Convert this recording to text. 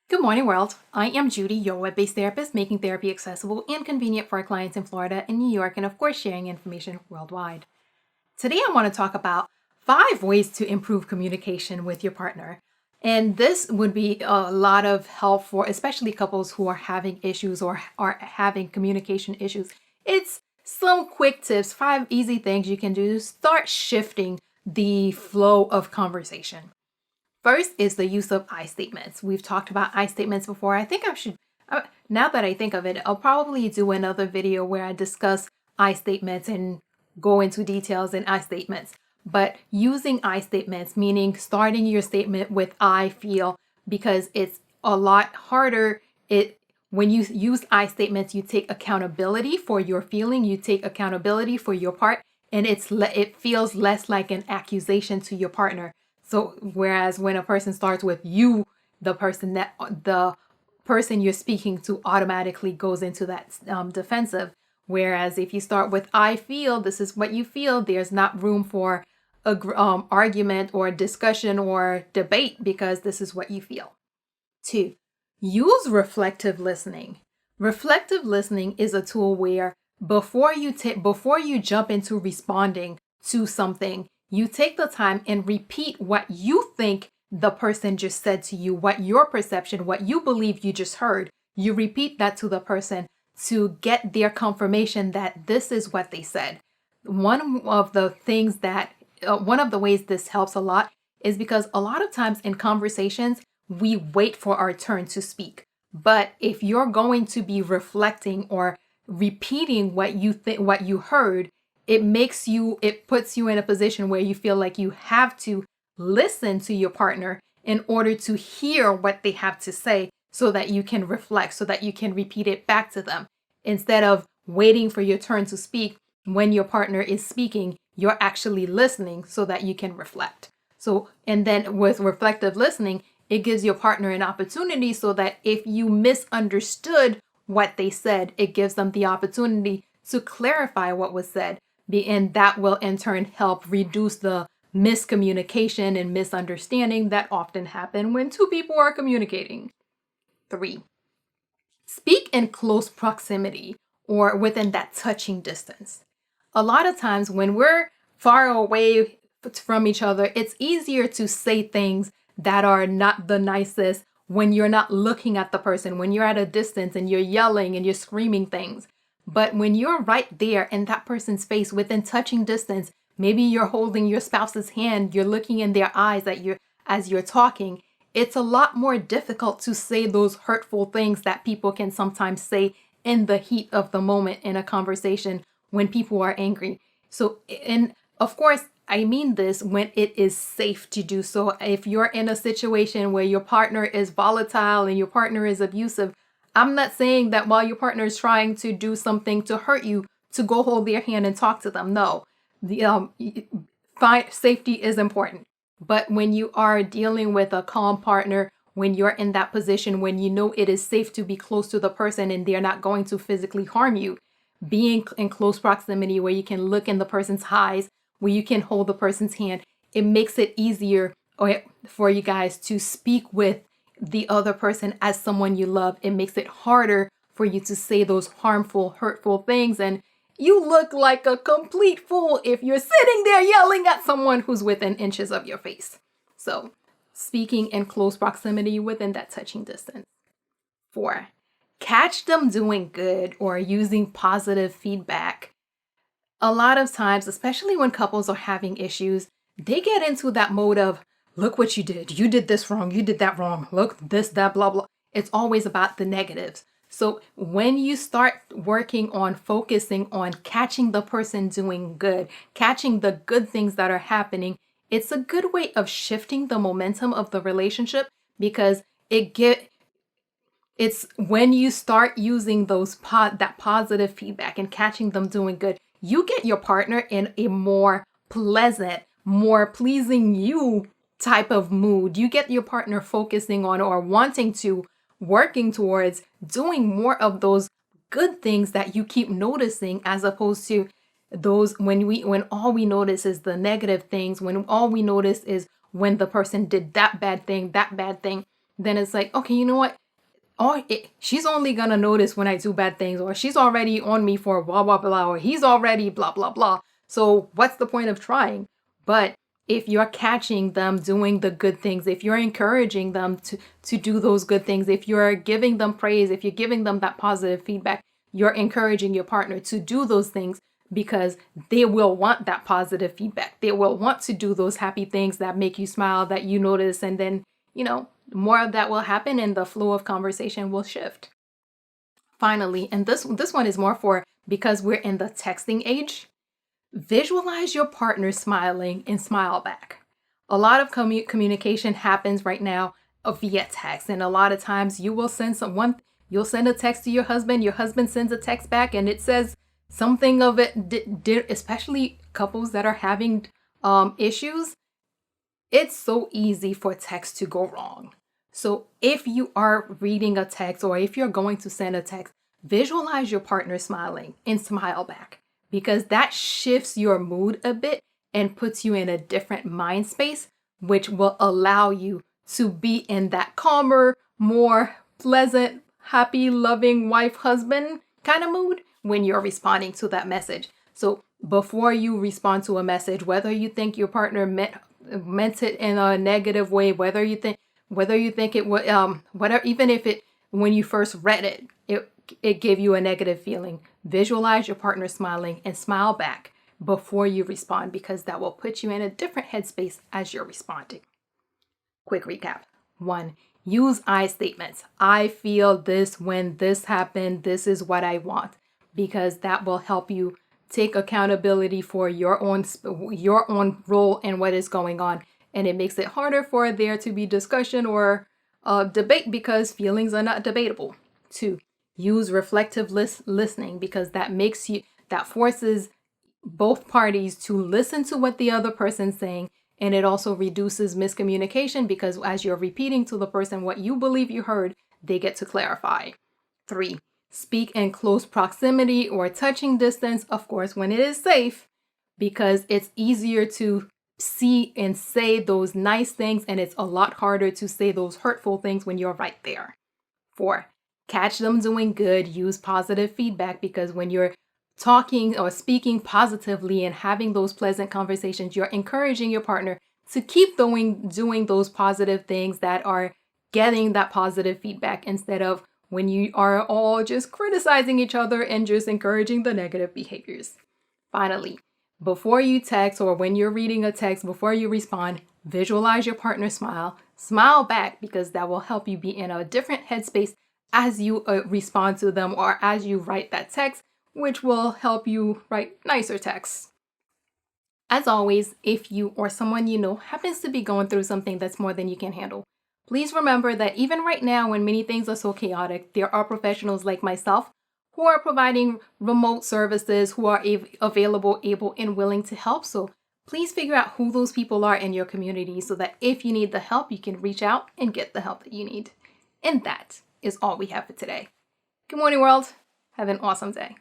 Good morning, world. I am Judy, your web-based therapist, making therapy accessible and convenient for our clients in Florida and New York, and of course, sharing information worldwide. Today, I want to talk about 5 ways to improve communication with your partner. And this would be a lot of help for especially couples who are having issues or are having communication issues. It's some quick tips, 5 easy things you can do to start shifting the flow of conversation. First is the use of I statements. We've talked about I statements before. I think I should, now that I think of it, I'll probably do another video where I discuss I statements and go into details in I statements. But using I statements, meaning starting your statement with I feel, because it's a lot harder. When you use I statements, you take accountability for your feeling, you take accountability for your part, and it feels less like an accusation to your partner. So whereas when a person starts with you, the person you're speaking to automatically goes into that defensive. Whereas if you start with I feel, this is what you feel, there's not room for argument or discussion or debate because this is what you feel. 2, use reflective listening. Reflective listening is a tool where before you jump into responding to something, you take the time and repeat what you think the person just said to you, what your perception, what you believe you just heard. You repeat that to the person to get their confirmation that this is what they said. One of the ways this helps a lot is because a lot of times in conversations, we wait for our turn to speak. But if you're going to be reflecting or repeating what you heard, it puts you in a position where you feel like you have to listen to your partner in order to hear what they have to say so that you can reflect, so that you can repeat it back to them. Instead of waiting for your turn to speak, when your partner is speaking, you're actually listening so that you can reflect. And then with reflective listening, it gives your partner an opportunity so that if you misunderstood what they said, it gives them the opportunity to clarify what was said. And that will in turn help reduce the miscommunication and misunderstanding that often happen when 2 people are communicating. 3, speak in close proximity or within that touching distance. A lot of times when we're far away from each other, it's easier to say things that are not the nicest when you're not looking at the person, when you're at a distance and you're yelling and you're screaming things. But when you're right there in that person's face within touching distance, maybe you're holding your spouse's hand, you're looking in their eyes as you're talking, it's a lot more difficult to say those hurtful things that people can sometimes say in the heat of the moment in a conversation when people are angry. And of course, I mean this when it is safe to do so. If you're in a situation where your partner is volatile and your partner is abusive, I'm not saying that while your partner is trying to do something to hurt you, to go hold their hand and talk to them. No, safety is important. But when you are dealing with a calm partner, when you're in that position, when you know it is safe to be close to the person and they're not going to physically harm you, being in close proximity where you can look in the person's eyes, where you can hold the person's hand, it makes it easier for you guys to speak with the other person as someone you love. It makes it harder for you to say those harmful, hurtful things. And you look like a complete fool if you're sitting there yelling at someone who's within inches of your face. So, speaking in close proximity within that touching distance. 4, catch them doing good or using positive feedback. A lot of times, especially when couples are having issues, they get into that mode of, look what you did. You did this wrong. You did that wrong. Look, this, that, blah, blah. It's always about the negatives. So when you start working on focusing on catching the person doing good, catching the good things that are happening, it's a good way of shifting the momentum of the relationship because it's when you start using that positive feedback and catching them doing good, you get your partner in a more pleasant, more pleasing you type of mood. You get your partner focusing on or working towards doing more of those good things that you keep noticing, as opposed to those when all we notice is the negative things, when all we notice is when the person did that bad thing, then it's like, okay, you know what? She's only gonna notice when I do bad things, or she's already on me for blah blah blah, or he's already blah blah blah. So what's the point of trying? But if you're catching them doing the good things, if you're encouraging them to do those good things, if you're giving them praise, if you're giving them that positive feedback, you're encouraging your partner to do those things because they will want that positive feedback. They will want to do those happy things that make you smile, that you notice, and then, more of that will happen and the flow of conversation will shift. Finally, and this one is more for because we're in the texting age, visualize your partner smiling and smile back. A lot of communication happens right now via text, and a lot of times you'll send a text to your husband sends a text back, and it says something of it, especially couples that are having issues. It's so easy for text to go wrong. So if you are reading a text or if you're going to send a text, visualize your partner smiling and smile back, because that shifts your mood a bit and puts you in a different mind space, which will allow you to be in that calmer, more pleasant, happy, loving wife, husband kind of mood when you're responding to that message. So before you respond to a message, whether you think your partner meant it in a negative way, whether you think it was whatever, even if it, when you first read it gave you a negative feeling, visualize your partner smiling and smile back before you respond, because that will put you in a different headspace as you're responding. Quick recap. 1, use I statements. I feel this when this happened. This is what I want, because that will help you take accountability for your own role in what is going on. And it makes it harder for there to be discussion or debate, because feelings are not debatable. 2, use reflective listening, because that forces both parties to listen to what the other person's saying. And it also reduces miscommunication, because as you're repeating to the person what you believe you heard, they get to clarify. 3, speak in close proximity or touching distance, of course, when it is safe, because it's easier to see and say those nice things, and it's a lot harder to say those hurtful things when you're right there. 4, catch them doing good. Use positive feedback, because when you're talking or speaking positively and having those pleasant conversations, you're encouraging your partner to keep doing those positive things that are getting that positive feedback, instead of when you are all just criticizing each other and just encouraging the negative behaviors. Finally, before you text or when you're reading a text, before you respond, visualize your partner smile back, because that will help you be in a different headspace as you respond to them or as you write that text, which will help you write nicer texts. As always, if you or someone you know happens to be going through something that's more than you can handle, please remember that even right now, when many things are so chaotic, there are professionals like myself who are providing remote services, who are available, able, and willing to help. So please figure out who those people are in your community, so that if you need the help, you can reach out and get the help that you need. And that is all we have for today. Good morning, world. Have an awesome day.